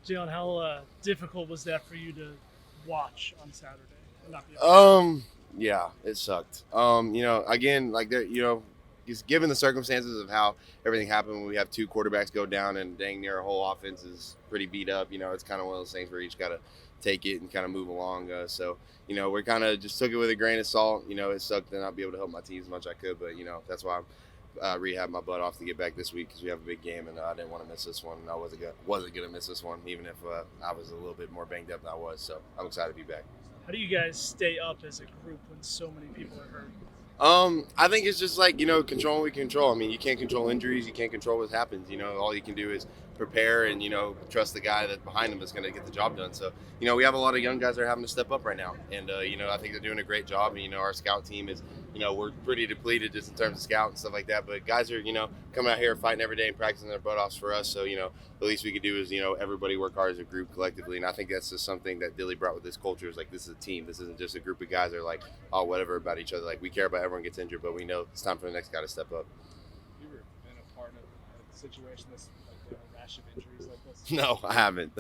Jalen, how difficult was that for you to watch on Saturday? And not be able to. Um, yeah, it sucked. Again, like there, just given the circumstances of how everything happened, when we have two quarterbacks go down and dang near our whole offense is pretty beat up. It's kind of one of those things where you just got to take it and kind of move along. We kind of just took it with a grain of salt. It sucked to not be able to help my team as much as I could, but that's why I'm rehab my butt off to get back this week because we have a big game and I didn't want to miss this one. And I wasn't gonna miss this one even if I was a little bit more banged up than I was. So I'm excited to be back. How do you guys stay up as a group when so many people are hurt? I think it's just like, control what we control. I mean, you can't control injuries. You can't control what happens. All you can do is prepare and, trust the guy that behind him is going to get the job done. So, we have a lot of young guys that are having to step up right now. And, I think they're doing a great job. And, our scout team is, we're pretty depleted just in terms of scout and stuff like that. But guys are, coming out here fighting every day and practicing their butt offs for us. So, the least we could do is, everybody work hard as a group collectively. And I think that's just something that Dilly brought with this culture is like, this is a team. This isn't just a group of guys that are like, oh, whatever about each other. Like, we care about everyone gets injured, but we know it's time for the next guy to step up. You were in a part of a situation that's like a rash of injuries like this? No, I haven't.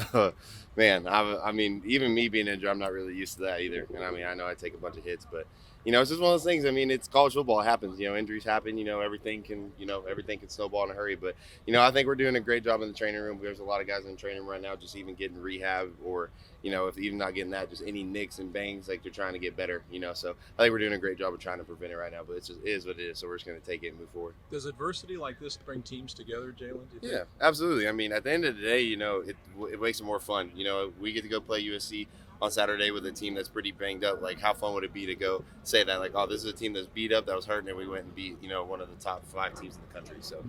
Man, I mean, even me being injured, I'm not really used to that either. And I mean, I know I take a bunch of hits, but it's just one of those things. I mean, it's college football. It happens. Injuries happen. Everything can snowball in a hurry. But I think we're doing a great job in the training room. There's a lot of guys in the training room right now, just even getting rehab, or if even not getting that, just any nicks and bangs, like they're trying to get better. So I think we're doing a great job of trying to prevent it right now. But it is what it is. So we're just going to take it and move forward. Does adversity like this bring teams together, Jalen? Yeah, absolutely. I mean, at the end of the day, it makes it more fun. We get to go play USC on Saturday with a team that's pretty banged up. Like, how fun would it be to go say that, like, oh, this is a team that's beat up, that was hurting, and we went and beat, one of the top 5 teams in the country. So,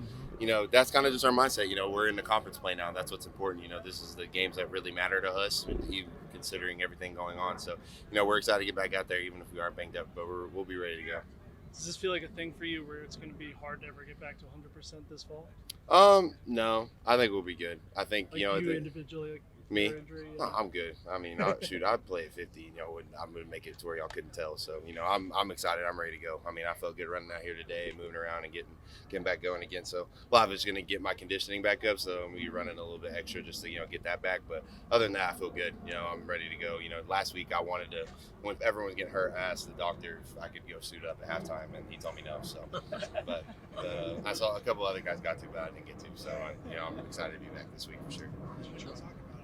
that's kind of just our mindset. We're in the conference play now. That's what's important. This is the games that really matter to us, even considering everything going on. So, we're excited to get back out there, even if we are banged up, but we'll be ready to go. Does this feel like a thing for you where it's going to be hard to ever get back to 100% this fall? No, I think we'll be good. I think, Like you individually, like me? your injury? Oh, I'm good. I mean, I'd play at 50. I'm going to make it to where y'all couldn't tell. So, I'm excited. I'm ready to go. I mean, I felt good running out here today, moving around and getting back going again. So, a lot of it's going to get my conditioning back up. So, I'm going to be running a little bit extra just to, get that back. But other than that, I feel good. I'm ready to go. Last week I wanted to, when everyone was getting hurt, I asked the doctor if I could go suit up at halftime, and he told me no. So, but I saw a couple other guys got to, but I didn't get to. So, I'm excited to be back this week for sure.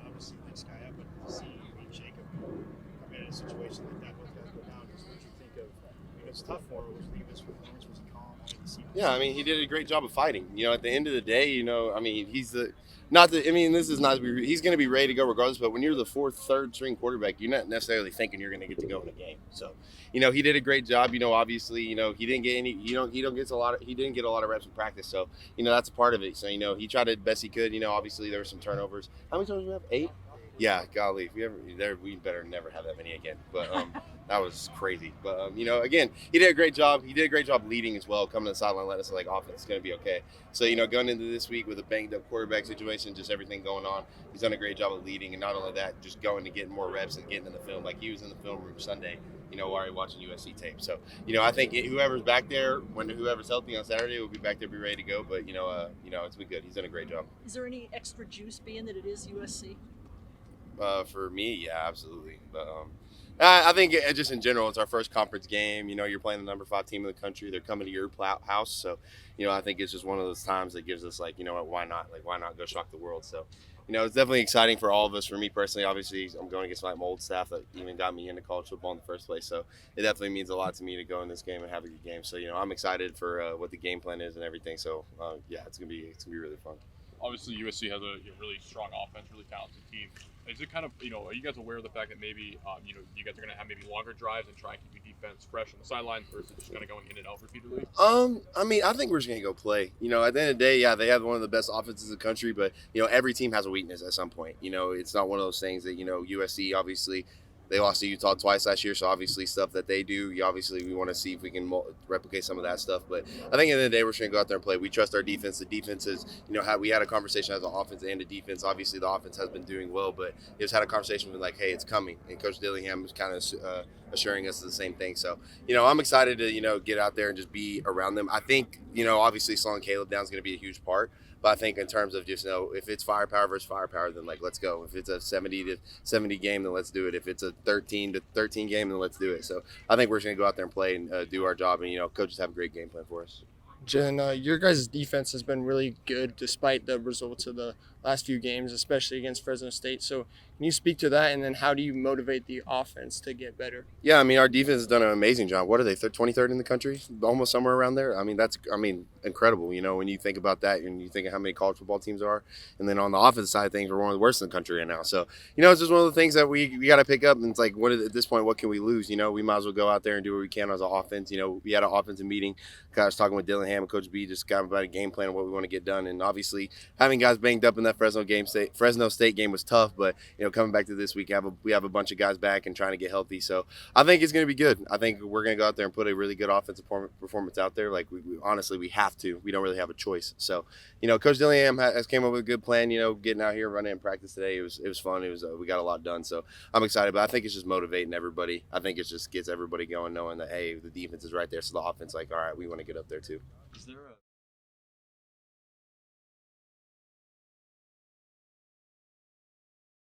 Obviously next guy up, but to see you and Jacob come in a situation like that, both guys go down. Just what you think of? It's tough for him. What you think of his performance? Was he calm? Yeah, I mean, he did a great job of fighting. At the end of the day, I mean, he's the not the. I mean, this is not. He's going to be ready to go regardless. But when you're the fourth, third string quarterback, you're not necessarily thinking you're going to get to go in a game. So, he did a great job. Obviously, he didn't get any. He didn't get a lot of reps in practice. So, that's a part of it. So, he tried the best he could. Obviously there were some turnovers. How many turnovers do we have? 8. Yeah, golly, we better never have that many again. But that was crazy. But again, he did a great job. He did a great job leading as well, coming to the sideline, letting us know, like, offense is going to be okay. So going into this week with a banged up quarterback situation, just everything going on, he's done a great job of leading, and not only that, just going to getting more reps and getting in the film. Like, he was in the film room Sunday, while watching USC tape. So I think whoever's back there, whoever's healthy on Saturday, will be back there, be ready to go. But it's been good. He's done a great job. Is there any extra juice being that it is USC? For me, yeah, absolutely. But I think just in general, it's our first conference game. You're playing the number 5 team in the country. They're coming to your house, so I think it's just one of those times that gives us, like, why not? Like, why not go shock the world? So, it's definitely exciting for all of us. For me personally, obviously, I'm going against my old staff that even got me into college football in the first place. So it definitely means a lot to me to go in this game and have a good game. So I'm excited for what the game plan is and everything. So yeah, it's gonna be really fun. Obviously, USC has a really strong offense, really talented team. Is it kind of, are you guys aware of the fact that maybe, you guys are going to have maybe longer drives and try and keep your defense fresh on the sidelines versus just kind of going in and out repeatedly? I mean, I think we're just going to go play. At the end of the day, yeah, they have one of the best offenses in the country, but, every team has a weakness at some point. It's not one of those things that, USC, obviously, they lost to Utah twice last year, so obviously stuff that they do, we want to see if we can replicate some of that stuff. But I think at the end of the day, we're just going to go out there and play. We trust our defense. The defense is, we had a conversation as an offense and a defense. Obviously, the offense has been doing well, but we just had a conversation with, like, hey, it's coming. And Coach Dillingham was kind of assuring us the same thing. So, I'm excited to, get out there and just be around them. I think, obviously slowing Caleb down is going to be a huge part. But I think in terms of just, if it's firepower versus firepower, then like let's go. If it's a 70-70 game, then let's do it. If it's a 13-13 game, then let's do it. So I think we're just gonna go out there and play and do our job, and coaches have a great game plan for us. Jen, your guys' defense has been really good despite the results of the last few games, especially against Fresno State. So can you speak to that, and then how do you motivate the offense to get better? Yeah, I mean, our defense has done an amazing job. What are they, 23rd in the country? Almost somewhere around there. I mean, that's incredible, when you think about that and you think of how many college football teams there are. And then on the offensive side of things, we're one of the worst in the country right now. So, it's just one of the things that we got to pick up. And it's like, at this point, what can we lose? We might as well go out there and do what we can as an offense. We had an offensive meeting. I was talking with Dillingham and Coach B, just got about a game plan of what we want to get done. And obviously, having guys banged up in that Fresno State game was tough. But, coming back to this week, we have a bunch of guys back and trying to get healthy. So I think it's going to be good. I think we're going to go out there and put a really good offensive performance out there. Like, we honestly, we have to. We don't really have a choice. So, Coach Dillingham has came up with a good plan, getting out here, running in practice today. It was fun. We got a lot done. So I'm excited. But I think it's just motivating everybody. I think it just gets everybody going, knowing that, hey, the defense is right there. So the offense, like, all right, we want to get up there too. Is there a